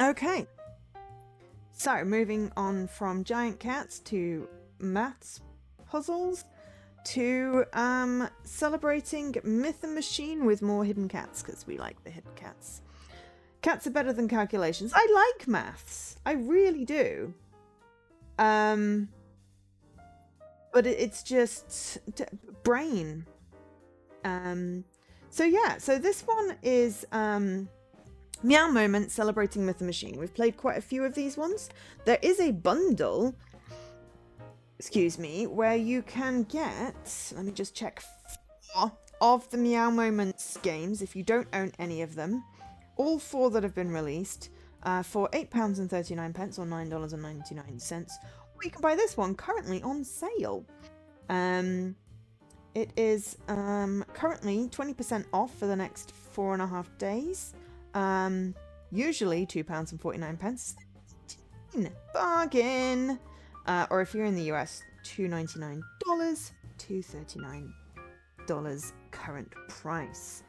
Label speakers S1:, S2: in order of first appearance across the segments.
S1: Okay. So, moving on from giant cats to maths puzzles to celebrating Myth and Machine with more hidden cats, because we like the hidden cats. Cats are better than calculations. I like maths. I really do. But it's just brain. So yeah, so this one is Meow Moment celebrating Myth and Machine. We've played quite a few of these ones. There is a bundle, excuse me, where you can get, let me just check, 4 of the Meow Moments games if you don't own any of them. All 4 that have been released for £8.39 or $9.99. Or you can buy this one currently on sale. It is currently 20% off for the next 4.5 days. Usually £2.49. Bargain! Or if you're in the US, $2.99, $2.39 current price.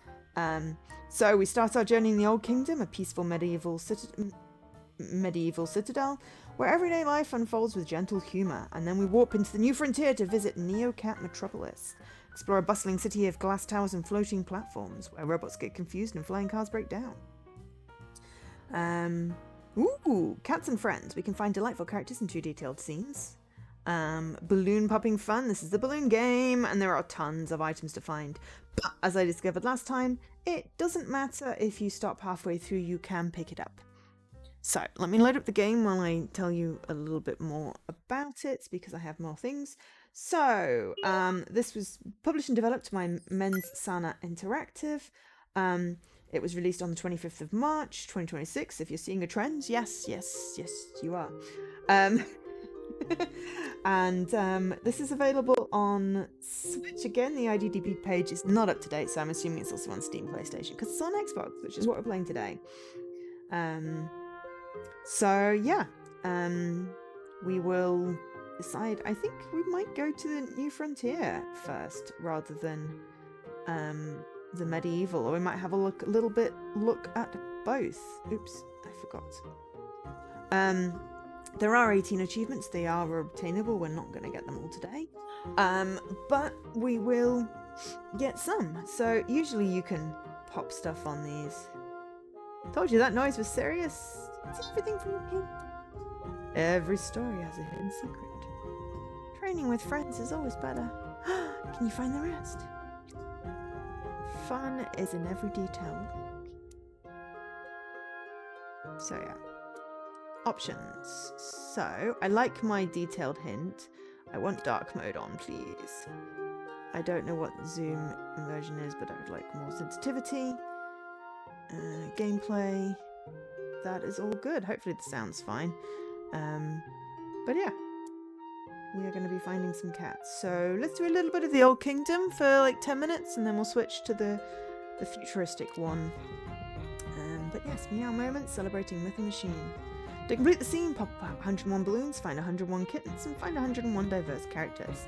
S1: So we start our journey in the Old Kingdom, a peaceful medieval citadel, where everyday life unfolds with gentle humour, and then we warp into the new frontier to visit Neocat Metropolis. Explore a bustling city of glass towers and floating platforms, where robots get confused and flying cars break down. Ooh, cats and friends. We can find delightful characters in 2 detailed scenes. Balloon popping fun. This is the balloon game, and there are tons of items to find. But as I discovered last time, it doesn't matter if you stop halfway through, you can pick it up. So let me load up the game while I tell you a little bit more about it, because I have more things. So this was published and developed by Men's Sana Interactive. It was released on the 25th of March 2026. If you're seeing a trend, yes, you are. And this is available on Switch. Again, the IDDB page is not up to date, so I'm assuming it's also on Steam, PlayStation, because it's on Xbox, which is what we're playing today. So yeah, we will decide. I think we might go to the New Frontier first, rather than the medieval, or we might have a little bit at both. Oops, I forgot. There are 18 achievements. They are obtainable. We're not going to get them all today, but we will get some. So usually you can pop stuff on these. Told you that noise was serious. It's everything from the game. Every story has a hidden secret. Training with friends is always better. Can you find the rest? Fun is in every detail. So yeah. Options. So, I like my detailed hint. I want dark mode on, please. I don't know what zoom inversion is, but I would like more sensitivity. Gameplay. That is all good. Hopefully the sound's fine. But yeah. We are going to be finding some cats. So, let's do a little bit of the Old Kingdom for like 10 minutes, and then we'll switch to the futuristic one. But yes, Meow Moment celebrating Myth and Machine. To complete the scene, pop up 101 balloons, find 101 kittens, and find 101 diverse characters.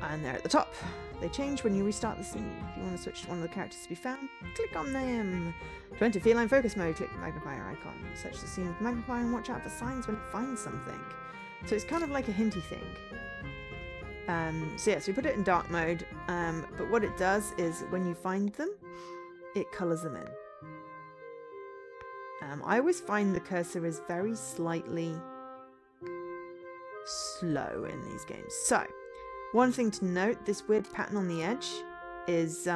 S1: And they're at the top. They change when you restart the scene. If you want to switch to one of the characters to be found, click on them. To enter feline focus mode, click the magnifier icon. Search the scene with the magnifier and watch out for signs when it finds something. So it's kind of like a hinty thing. So we put it in dark mode, but what it does is when you find them, it colours them in. I always find the cursor is very slightly slow in these games. So, one thing to note, this weird pattern on the edge is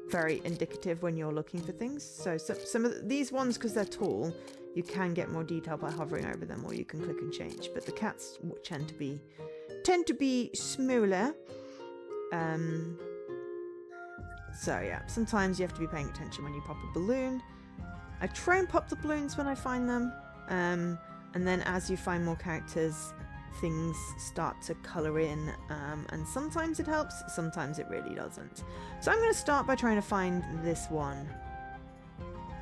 S1: very indicative when you're looking for things. So some of these ones, because they're tall, you can get more detail by hovering over them, or you can click and change. But the cats tend to be smaller. So yeah, sometimes you have to be paying attention when you pop a balloon. I try and pop the balloons when I find them, and then as you find more characters, things start to colour in, and sometimes it helps, sometimes it really doesn't. So I'm going to start by trying to find this one,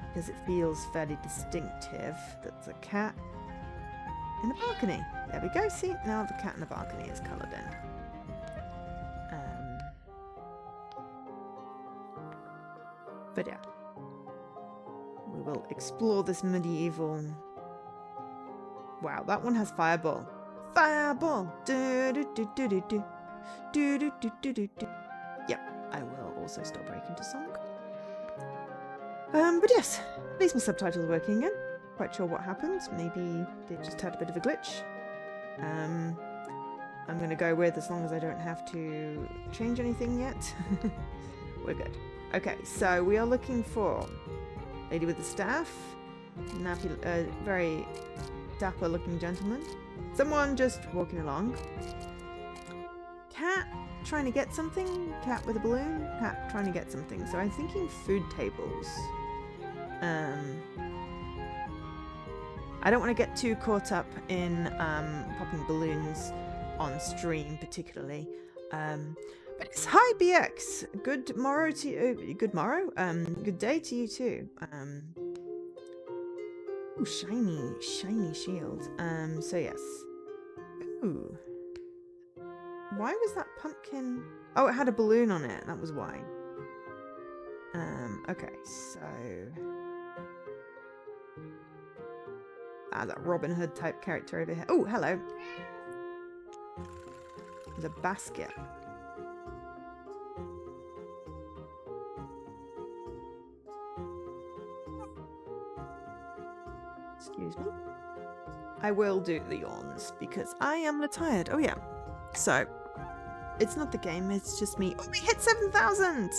S1: because it feels fairly distinctive. That's a cat in the balcony. There we go, see, now the cat in the balcony is coloured in. But yeah. We will explore this medieval Wow, that one has fireball. Fireball. Do do do do do do. Do do do do do do. Yep, I will also stop breaking to song. But yes, at least my subtitles are working again. Quite sure what happened. Maybe they just had a bit of a glitch. I'm gonna go with as long as I don't have to change anything yet. We're good. Okay, so we are looking for lady with the staff, nappy, very dapper looking gentleman, someone just walking along, cat trying to get something, cat with a balloon, cat trying to get something. So I'm thinking food tables. I don't want to get too caught up in popping balloons on stream particularly. But it's hi BX. Good morrow to you. Good morrow. Good day to you too. Ooh, shiny shield. So yes. Ooh. Why was that pumpkin? Oh, it had a balloon on it. That was why. Okay, so that Robin Hood type character over here. Oh, hello. There's a basket. Excuse me. I will do the yawns because I am tired. Oh yeah. So it's not the game, it's just me. Oh, we hit 7,000!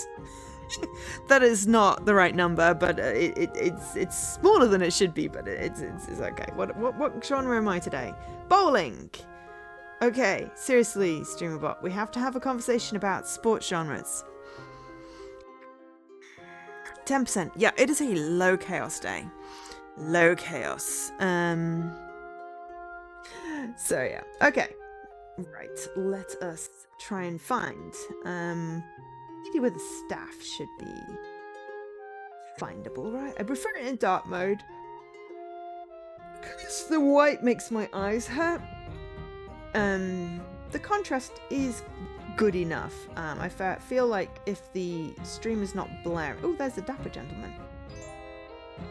S1: That is not the right number, but it's smaller than it should be, but it's okay. What genre am I today? Bowling! Okay, seriously, StreamerBot, we have to have a conversation about sports genres. 10%. Yeah, it is a low chaos day. Low chaos. So yeah. Okay. Right, let us try and find. Lady with the staff should be findable, right? I prefer it in dark mode because the white makes my eyes hurt. The contrast is good enough. I feel like if the stream is not blaring... Oh, there's the dapper gentleman.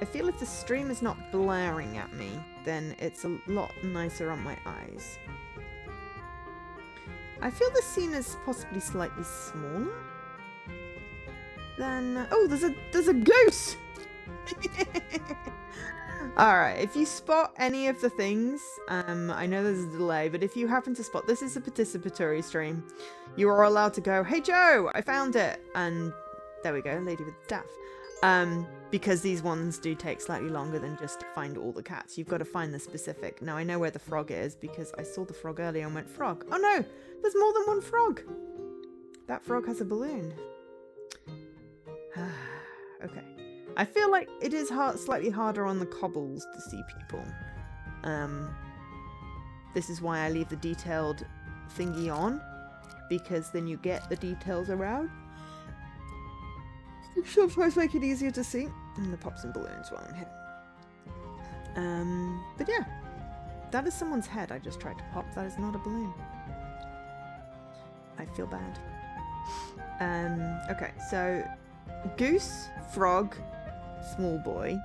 S1: I feel if the stream is not blaring at me, then it's a lot nicer on my eyes. I feel the scene is possibly slightly smaller than... Oh, there's a goose! Alright, if you spot any of the things, I know there's a delay, but if you happen to spot... This is a participatory stream. You are allowed to go, hey Joe, I found it! And there we go, lady with the staff. Because these ones do take slightly longer than just to find all the cats. You've got to find the specific. Now I know where the frog is because I saw the frog earlier and went, frog. Oh no, there's more than one frog. That frog has a balloon. Okay. I feel like it is slightly harder on the cobbles to see people. This is why I leave the detailed thingy on, because then you get the details around. Sometimes make it easier to see. And the pops and balloons while I'm here. But yeah, that is someone's head I just tried to pop. That is not a balloon. I feel bad. Okay, so goose, frog, small boy.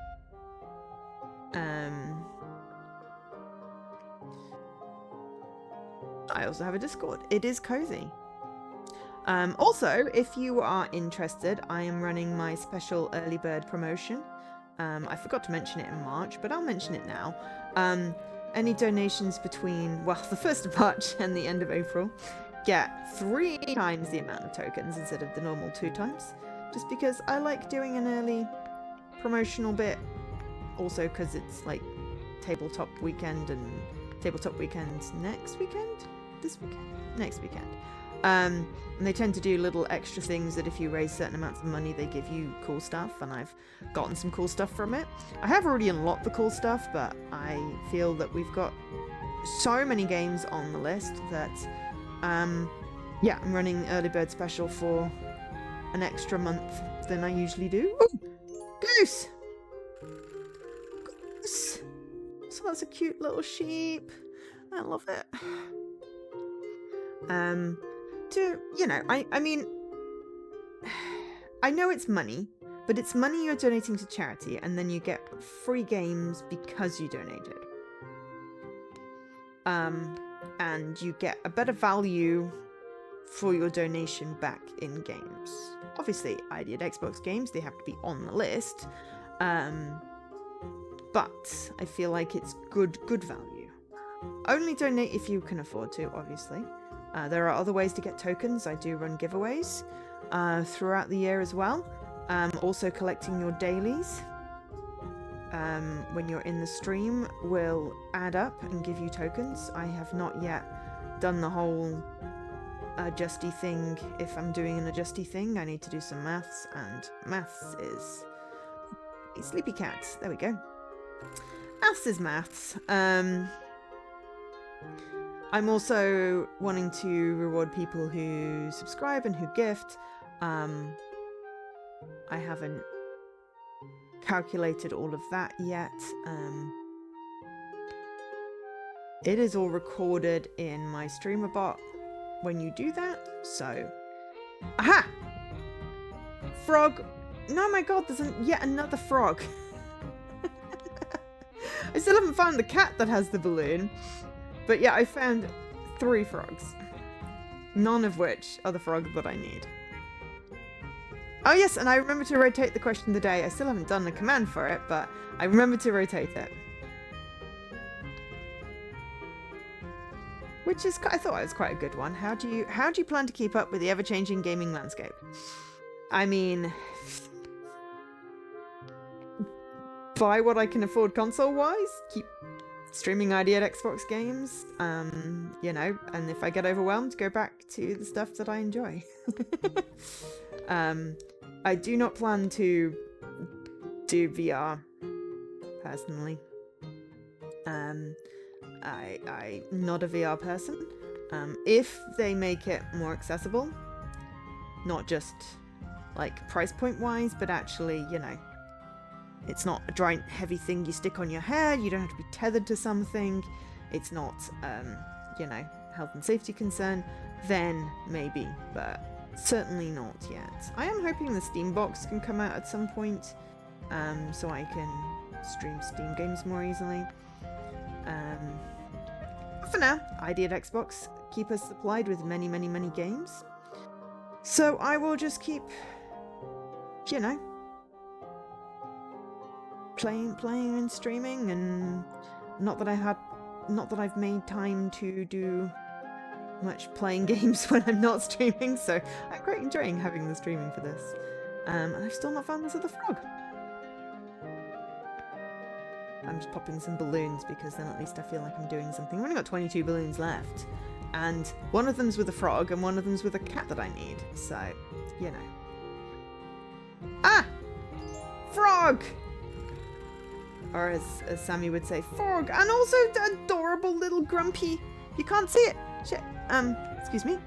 S1: I also have a Discord. It is cozy. Also, if you are interested, I am running my special early bird promotion. I forgot to mention it in March, but I'll mention it now. Any donations between, well, the 1st of March and the end of April get 3 times the amount of tokens instead of the normal 2 times. Just because I like doing an early promotional bit. Also because it's like tabletop weekend and tabletop weekend next weekend? This weekend? Next weekend. And they tend to do little extra things that if you raise certain amounts of money, they give you cool stuff, and I've gotten some cool stuff from it. I have already unlocked the cool stuff, but I feel that we've got so many games on the list that, yeah, I'm running early bird special for an extra month than I usually do. Ooh, goose! Goose! So that's a cute little sheep. I love it. You know, I mean, I know it's money, but it's money you're donating to charity, and then you get free games because you donated. and you get a better value for your donation back in games. Obviously, I did Xbox games, they have to be on the list, but I feel like it's good value. Only donate if you can afford to, obviously. There are other ways to get tokens. I do run giveaways throughout the year as well. Also collecting your dailies when you're in the stream will add up and give you tokens. I have not yet done the whole adjusty thing. If I'm doing an adjusty thing, I need to do some maths, and maths is sleepy cats. There we go. Maths is maths. I'm also wanting to reward people who subscribe and who gift. I haven't calculated all of that yet. It is all recorded in my streamer bot when you do that, so... Aha! Frog! No, my god, there's yet another frog. I still haven't found the cat that has the balloon. But yeah, I found 3 frogs. None of which are the frog that I need. Oh yes, and I remember to rotate the question of the day. I still haven't done a command for it, but I remember to rotate it. Which is, I thought it was quite a good one. How do you plan to keep up with the ever-changing gaming landscape? I mean, buy what I can afford console-wise. Keep streaming ID at Xbox games. You know, and if I get overwhelmed, go back to the stuff that I enjoy. I do not plan to do VR personally. I'm not a VR person. If they make it more accessible, not just like price point wise, but actually, you know, it's not a giant heavy thing you stick on your head, you don't have to be tethered to something, it's not, you know, health and safety concern, then maybe, but certainly not yet. I am hoping the Steam box can come out at some point, so I can stream Steam games more easily. For now, ID at Xbox keep us supplied with many games. So I will just keep, you know, playing and streaming, and not that I've made time to do much playing games when I'm not streaming, so I'm quite enjoying having the streaming for this. And I've still not found this other frog. I'm just popping some balloons because then at least I feel like I'm doing something. I've only got 22 balloons left, and one of them's with a frog and one of them's with a cat that I need, so, you know. Ah! Frog! Or as Sammy would say, frog! And also adorable little grumpy... You can't see it! Shit. Excuse me.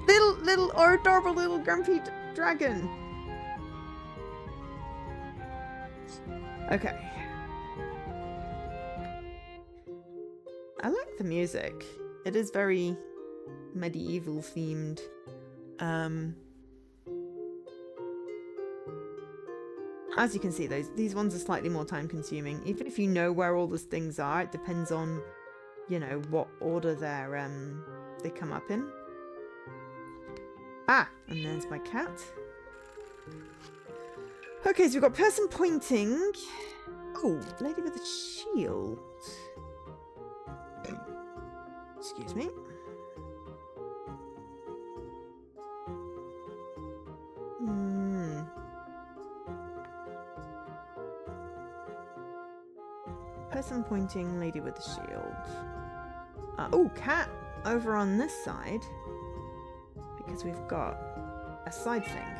S1: Little adorable little grumpy dragon. Okay. I like the music. It is very medieval themed. As you can see, these ones are slightly more time consuming. Even if you know where all those things are, it depends on, you know, what order they come up in. Ah, and there's my cat. Okay, so we've got person pointing. Oh, lady with a shield. Excuse me. Person pointing, lady with a shield. Oh, cat over on this side. Because we've got a side thing.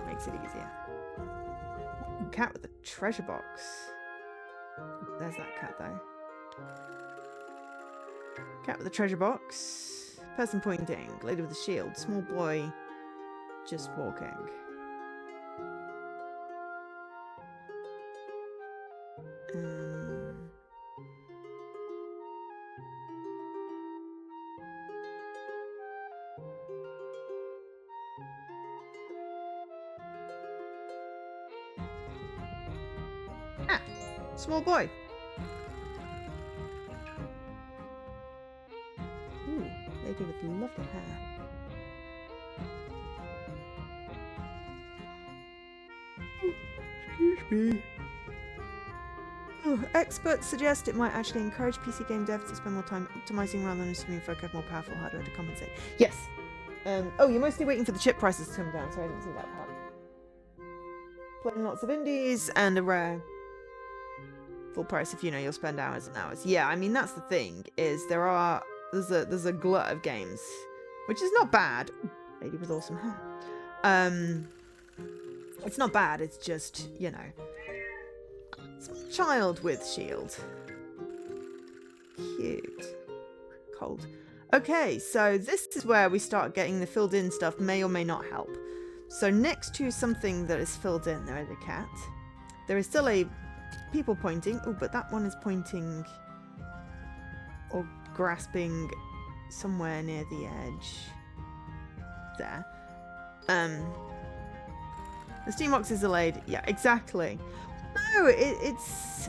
S1: Makes it easier. Cat with a treasure box. There's that cat though. Cat with a treasure box. Person pointing. Lady with a shield. Small boy just walking. Small boy. lady with lovely hair. Excuse me. Oh, experts suggest it might actually encourage PC game devs to spend more time optimizing rather than assuming folk have more powerful hardware to compensate. Yes. Oh, you're mostly waiting for the chip prices to come down, so I didn't see that part. Playing lots of indies and a rare full price if you know you'll spend hours and hours. Yeah, I mean that's the thing, is there's a glut of games, which is not bad. Lady with awesome hair. It's not bad, it's just, you know, child with shield. Cute. Cold. Okay, so this is where we start getting the filled in stuff may or may not help. So next to something that is filled in, there is a cat. There is still a people pointing. Oh, but that one is pointing or grasping somewhere near the edge. There. The steam box is delayed. Yeah, exactly. No, it's...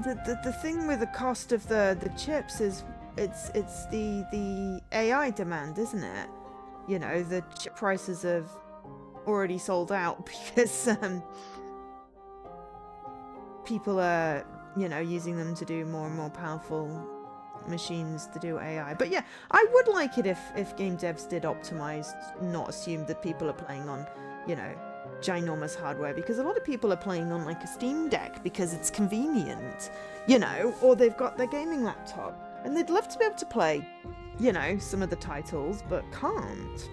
S1: The thing with the cost of the chips is it's the AI demand, isn't it? You know, the chip prices have already sold out because people are, you know, using them to do more and more powerful machines to do AI. But yeah, I would like it if game devs did optimize, not assume that people are playing on, you know, ginormous hardware, because a lot of people are playing on like a Steam Deck because it's convenient, you know, or they've got their gaming laptop and they'd love to be able to play, you know, some of the titles but can't.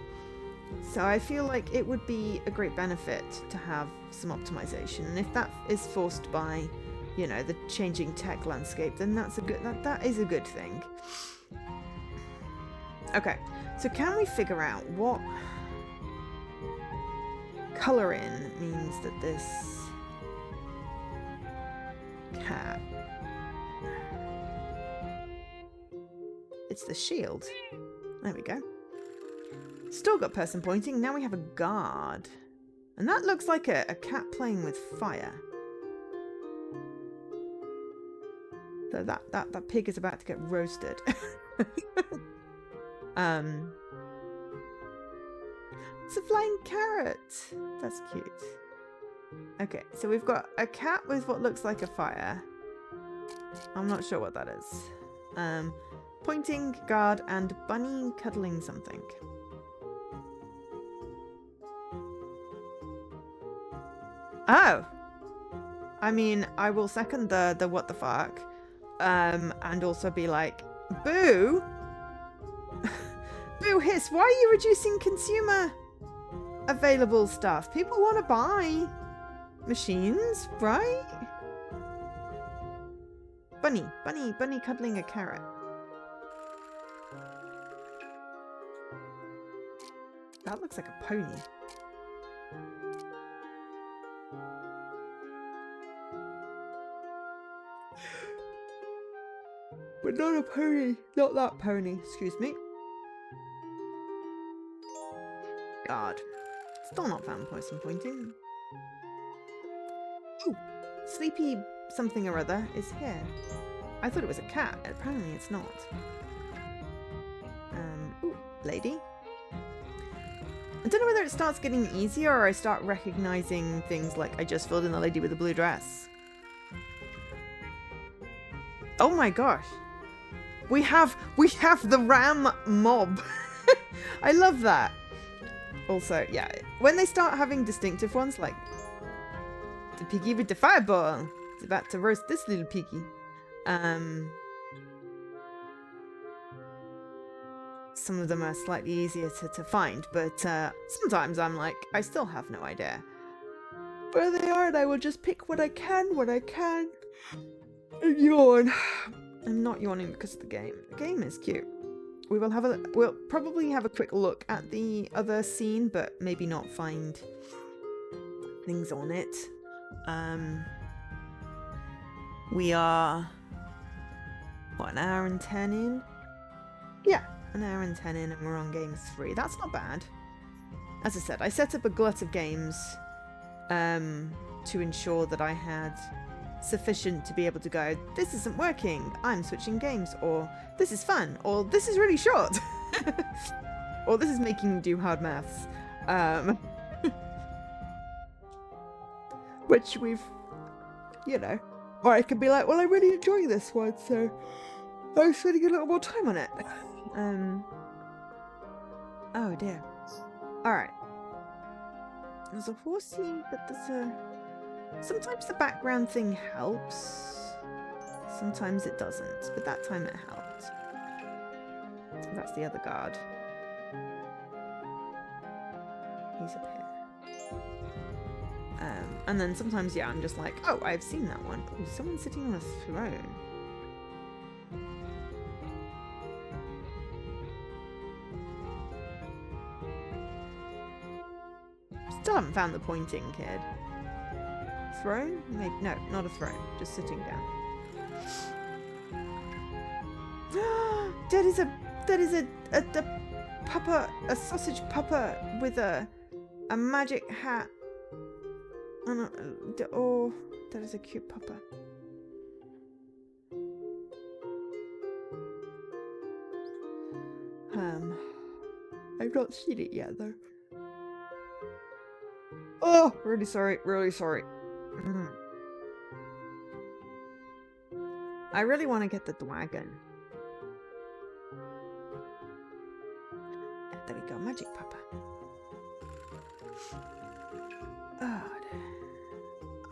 S1: So I feel like it would be a great benefit to have some optimization, and if that is forced by, you know, the changing tech landscape, then that's a good that is a good thing. Okay, so can we figure out what color in means that this cat, it's the shield. There we go. Still got person pointing. Now we have a guard, and that looks like a cat playing with fire. So that pig is about to get roasted. It's a flying carrot. That's cute. Okay, so we've got a cat with what looks like a fire. I'm not sure what that is. Pointing, guard, and bunny cuddling something. Oh! I mean, I will second the what the fuck. And also be like, boo! Boo hiss, why are you reducing consumer available stuff? People want to buy machines, right? Bunny cuddling a carrot. That looks like a pony. But not a pony. Not that pony. Excuse me. God. Still not found person pointing. Ooh. Sleepy something or other is here. I thought it was a cat. Apparently it's not. Ooh. Lady. I don't know whether it starts getting easier or I start recognizing things like I just filled in the lady with the blue dress. Oh my gosh. We have the ram mob. I love that. Also, yeah, when they start having distinctive ones like the piggy with the fireball, it's about to roast this little piggy. Some of them are slightly easier to find, but sometimes I'm like, I still have no idea where they are, and I will just pick what I can and yawn. I'm not yawning because of the game. The game is cute. We'll probably have a quick look at the other scene, but maybe not find things on it. We are what, an hour and 10 in? Yeah, an hour and 10 in, and we're on game 3. That's not bad. As I said, I set up a glut of games to ensure that I had sufficient to be able to go, this isn't working, I'm switching games, or this is fun, or this is really short, or this is making me do hard maths. Which we've, you know, or I could be like, well, I really enjoy this one, so I'm spending a little more time on it. Oh dear. Alright. There's a horsey, but there's a... Sometimes the background thing helps. Sometimes it doesn't, but that time it helped. That's the other guard. He's up here. And then sometimes, yeah, I'm just like, oh, I've seen that one. Oh, someone's sitting on a throne. Still haven't found the pointing kid. Throne? Maybe, no, not a throne. Just sitting down. That is a pupper, a sausage pupper with a magic hat. Oh, that is a cute pupper. I've not seen it yet though. Oh, really sorry, really sorry. I really want to get the dragon. There we go, magic pupper.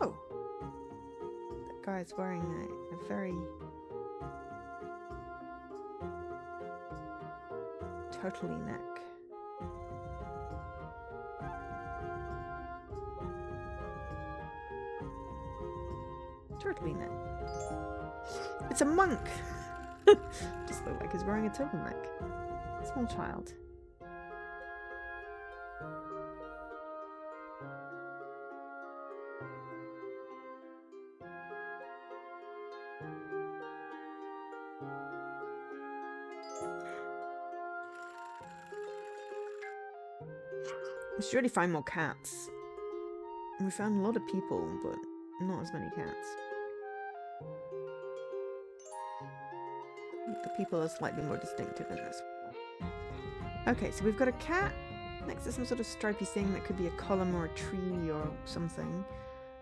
S1: Oh, that guy's wearing a very turtley neck. Turtleneck. It's a monk! Just look like he's wearing a turtleneck. Small child. We should really find more cats. We found a lot of people, but not as many cats. The people are slightly more distinctive in this one. Okay, so we've got a cat next to some sort of stripy thing that could be a column or a tree or something.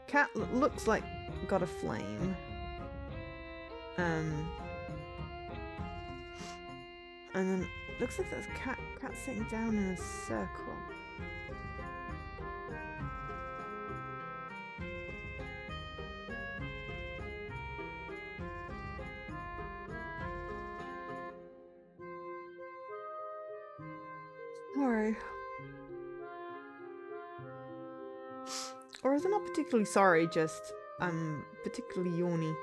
S1: Cat looks like got a flame. And then looks like there's a cat sitting down in a circle. Sorry. Or is it not particularly sorry, just particularly yawny.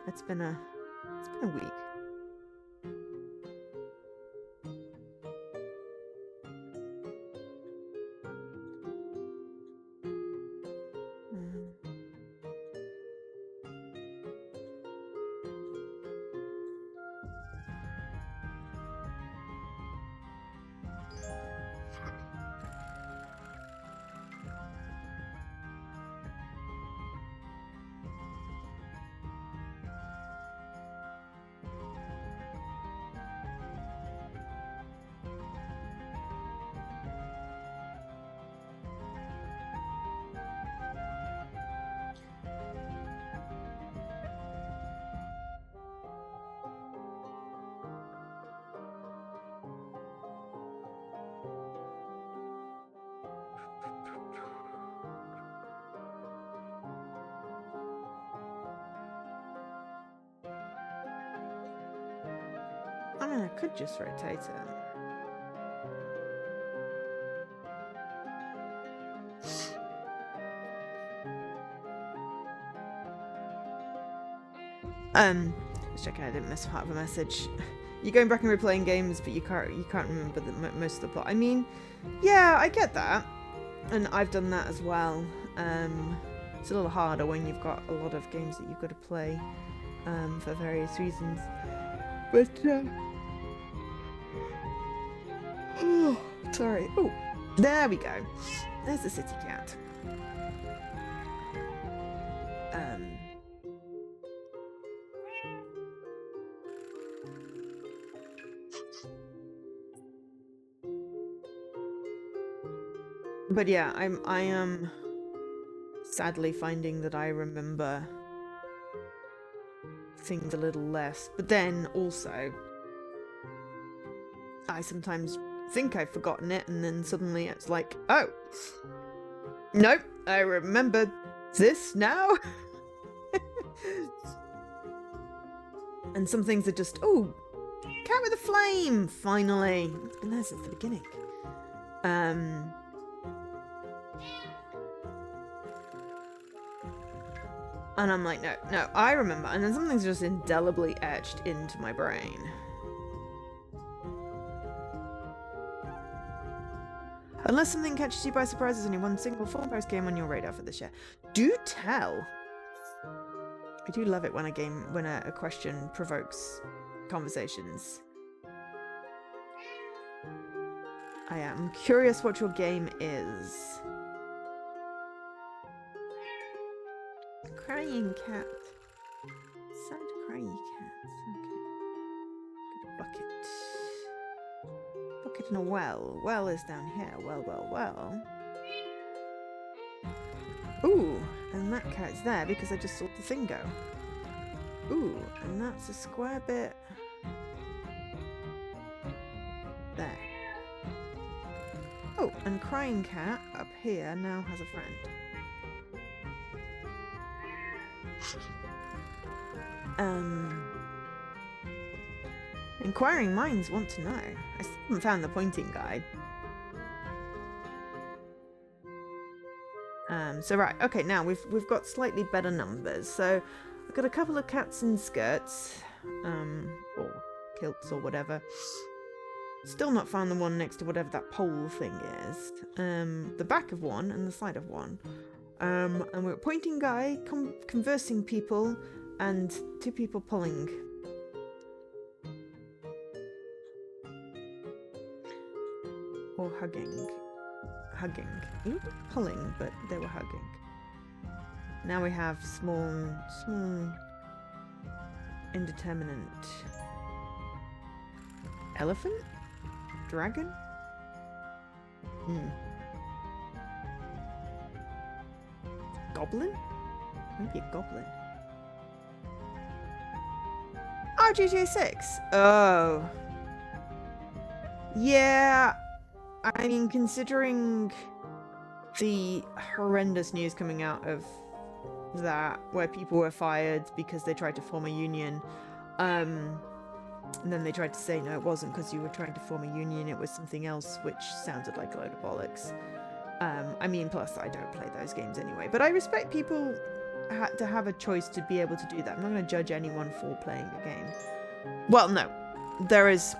S1: It's been a week. I mean, I could just rotate it. Just checking I didn't miss part of a message. You're going back and replaying games, but you can't remember most of the plot. I mean, yeah, I get that, and I've done that as well. It's a little harder when you've got a lot of games that you've got to play for various reasons. But oh, sorry. Oh, there we go. There's the city cat. But yeah, I am sadly finding that I remember things a little less. But then also, I sometimes think I've forgotten it, and then suddenly it's like, oh, nope, I remember this now. And some things are just, oh, cat with a flame, finally. It's been there since the beginning. And I'm like, no, I remember. And then something's just indelibly etched into my brain. Unless something catches you by surprise, there's only one single full-price game on your radar for this year. Do tell. I do love it when a question provokes conversations. I am curious what your game is. Crying cat. Sad crying cats. Okay. Bucket. Bucket in a well. Well is down here. Well. Ooh, and that cat's there because I just saw the thing go. Ooh, and that's a square bit. There. Oh, and crying cat up here now has a friend. Inquiring minds want to know. I still haven't found the pointing guide. So right, okay, now we've got slightly better numbers. So I've got a couple of cats in skirts, or kilts or whatever. Still not found the one next to whatever that pole thing is. The back of one and the side of one. And we're pointing guy, conversing people, and 2 people pulling. Or hugging. Ooh, pulling, but they were hugging. Now we have small, indeterminate elephant? Dragon? Goblin? Maybe a goblin. Oh, GTA 6! Oh. Yeah, I mean, considering the horrendous news coming out of that, where people were fired because they tried to form a union, and then they tried to say, no, it wasn't because you were trying to form a union, it was something else, which sounded like a load of bollocks. I mean, plus I don't play those games anyway, but I respect people to have a choice to be able to do that. I'm not going to judge anyone for playing a game. Well, no, there is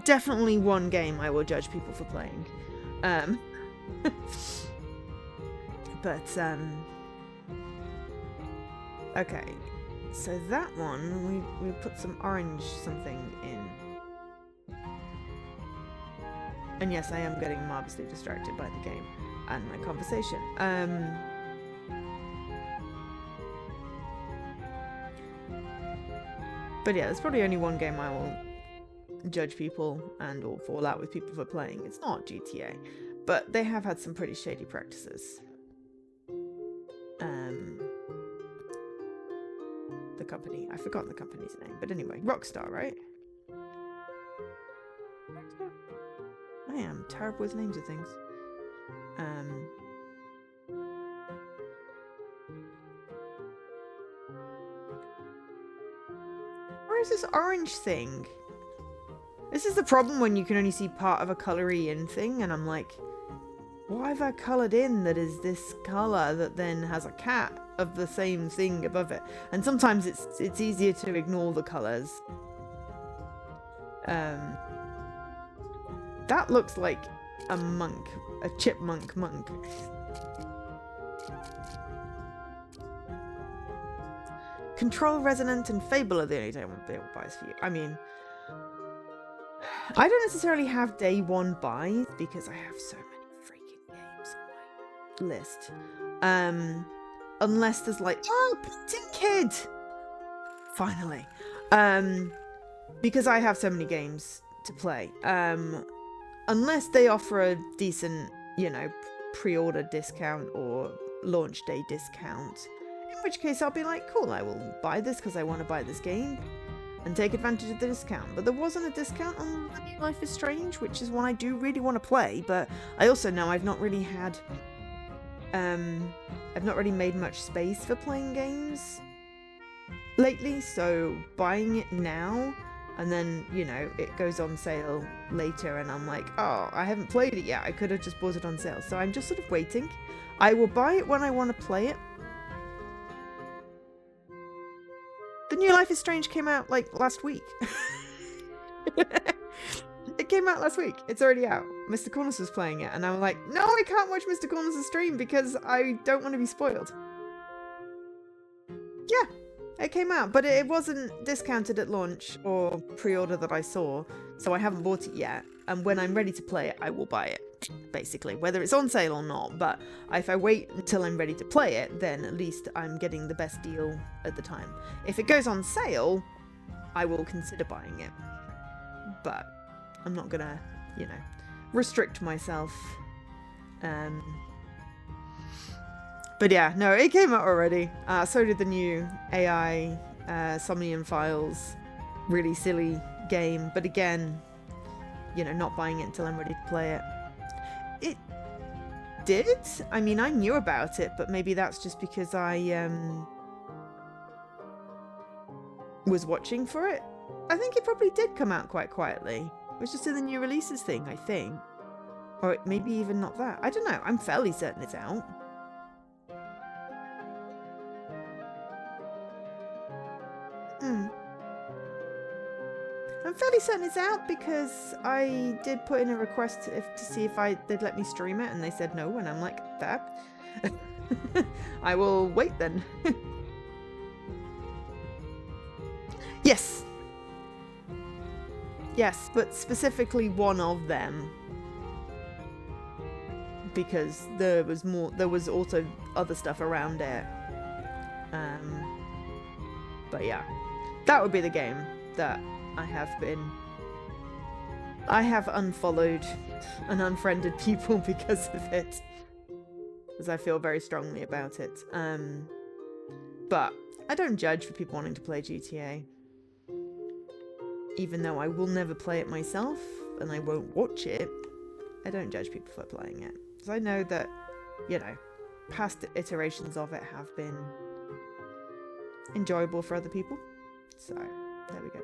S1: definitely one game I will judge people for playing. Okay, so that one we put some orange something in, and yes, I am getting marvelously distracted by the game and my conversation. But yeah, there's probably only one game I will judge people and or fall out with people for playing. It's not GTA, but they have had some pretty shady practices. The company, I forgot the company's name, but anyway, Rockstar, right? Rockstar? I am terrible with names of things. Where is this orange thing? This is the problem when you can only see part of a colory in thing, and I'm like, why have I coloured in that is this colour that then has a cat of the same thing above it? And sometimes it's easier to ignore the colours. That looks like a monk, a chipmunk monk. Control, Resonant, and Fable are the only day one buys for you. I mean, I don't necessarily have day one buys because I have so many freaking games on my list. Unless there's like, oh, Painting Kid! Finally. Because I have so many games to play. Unless they offer a decent you know, pre-order discount or launch day discount. In which case I'll be like, cool, I will buy this because I want to buy this game and take advantage of the discount. But there wasn't a discount on The New Life is Strange, which is one I do really want to play. But I also know I've not really had, I've not really made much space for playing games lately. So buying it now and then, you know, it goes on sale later and I'm like, oh, I haven't played it yet. I could have just bought it on sale. So I'm just sort of waiting. I will buy it when I want to play it. The New Life is Strange came out like last week. It came out last week. It's already out. Mr. Cornus was playing it and I'm like, no, I can't watch Mr. Cornus' stream because I don't want to be spoiled. Yeah, it came out, but it wasn't discounted at launch or pre-order that I saw, so I haven't bought it yet. And when I'm ready to play it, I will buy it, basically, whether it's on sale or not. But if I wait until I'm ready to play it, then at least I'm getting the best deal at the time. If it goes on sale, I will consider buying it. But I'm not gonna, you know, restrict myself. But yeah, no, it came out already. So did the new AI Somnium Files. Really silly game. But again, you know, not buying it until I'm ready to play it. It did? I mean, I knew about it, but maybe that's just because I was watching for it. I think it probably did come out quite quietly. It was just in the new releases thing, I think. Or maybe even not that. I don't know. I'm fairly certain it's out. I'm fairly certain it's out because I did put in a request to see if they'd let me stream it and they said no, and I'm like, fair. I will wait then. Yes. Yes, but specifically one of them. Because there was also other stuff around it. But yeah. That would be the game that I have unfollowed and unfriended people because of it. Because I feel very strongly about it. But I don't judge for people wanting to play GTA. Even though I will never play it myself, and I won't watch it, I don't judge people for playing it. Because I know that, you know, past iterations of it have been enjoyable for other people. So, there we go.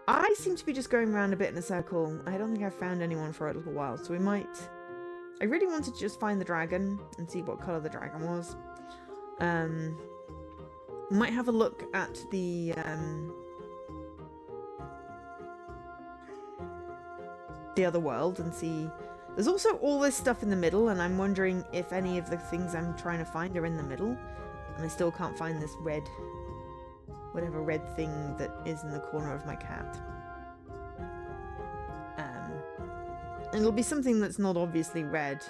S1: I seem to be just going around a bit in a circle. I don't think I've found anyone for a little while, so we might... I really wanted to just find the dragon and see what colour the dragon was. Might have a look at the other world and see... There's also all this stuff in the middle, and I'm wondering if any of the things I'm trying to find are in the middle. And I still can't find this red... whatever red thing that is in the corner of my cat. It'll be something that's not obviously red.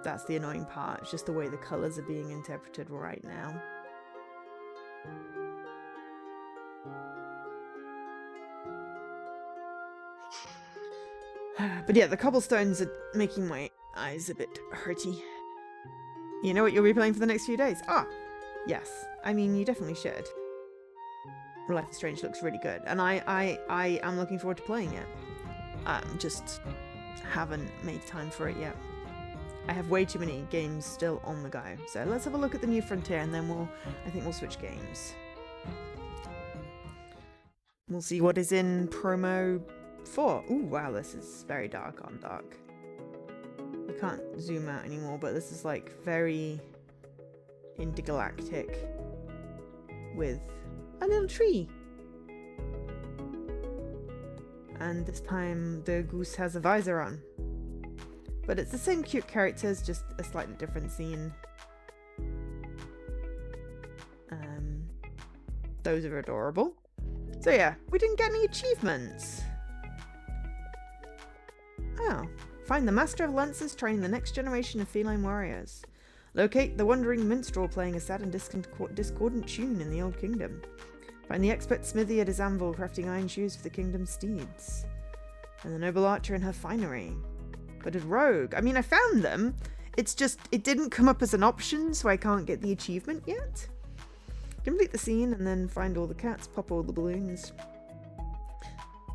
S1: That's the annoying part. It's just the way the colours are being interpreted right now. But yeah, the cobblestones are making my eyes a bit hurty. You know what you'll be playing for the next few days? Ah! Yes. I mean, you definitely should. Life is Strange looks really good, and I am looking forward to playing it. Just haven't made time for it yet. I have way too many games still on the go. So let's have a look at the New Frontier, and then I think we'll switch games. We'll see what is in promo 4. Ooh, wow, this is very dark on dark. I can't zoom out anymore, but this is like very intergalactic with a little tree. And this time the goose has a visor on. But it's the same cute characters, just a slightly different scene. Those are adorable. So yeah, we didn't get any achievements. Oh. Find the Master of Lances training the next generation of feline warriors. Locate the wandering minstrel playing a sad and discordant tune in the Old Kingdom. Find the expert smithy at his anvil crafting iron shoes for the kingdom's steeds. And the noble archer in her finery. What did Rogue? I mean, I found them. It's just, it didn't come up as an option, so I can't get the achievement yet. Complete the scene and then find all the cats, pop all the balloons.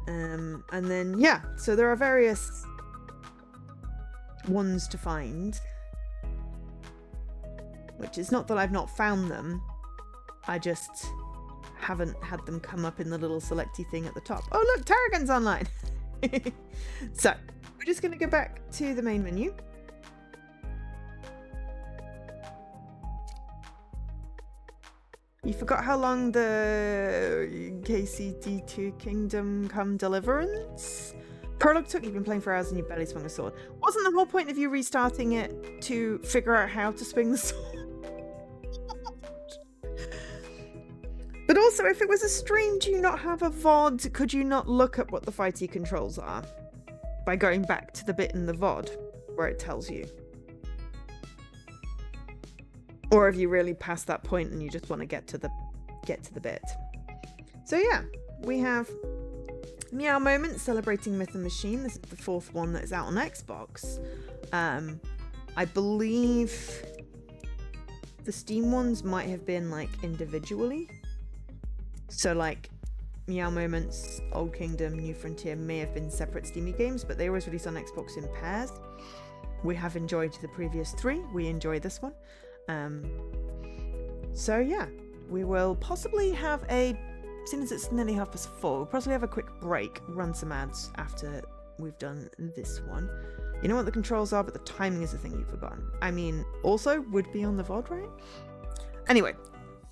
S1: And then, yeah, so there are various ones to find. Which is not that I've not found them. I just haven't had them come up in the little selecty thing at the top. Oh look, Tarragon's online! So, we're just going to go back to the main menu. You forgot how long the KCT2 Kingdom Come Deliverance prologue took? You've been playing for hours and you barely swung a sword. Wasn't the whole point of you restarting it to figure out how to swing the sword? But also, if it was a stream, do you not have a VOD? Could you not look at what the fighty controls are by going back to the bit in the VOD where it tells you? Or have you really passed that point and you just want to get to the bit? So yeah, we have Meow Moment celebrating Myth and Machine. This is the 4th one that is out on Xbox. I believe the Steam ones might have been like individually. So like Meow Moments, Old Kingdom, New Frontier may have been separate Steamy games, but they always release on Xbox in pairs. We have enjoyed the previous 3. We enjoy this one. So yeah, we will possibly have seeing as it's nearly 4:30, we'll possibly have a quick break, run some ads after we've done this one. You know what the controls are, but the timing is the thing you've forgotten. I mean, also would be on the VOD, right? Anyway,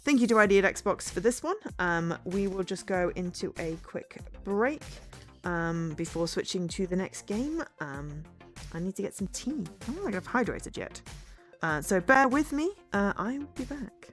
S1: thank you to ID at Xbox for this one. We will just go into a quick break before switching to the next game. I need to get some tea. I don't think I've hydrated yet. So bear with me. I will be back.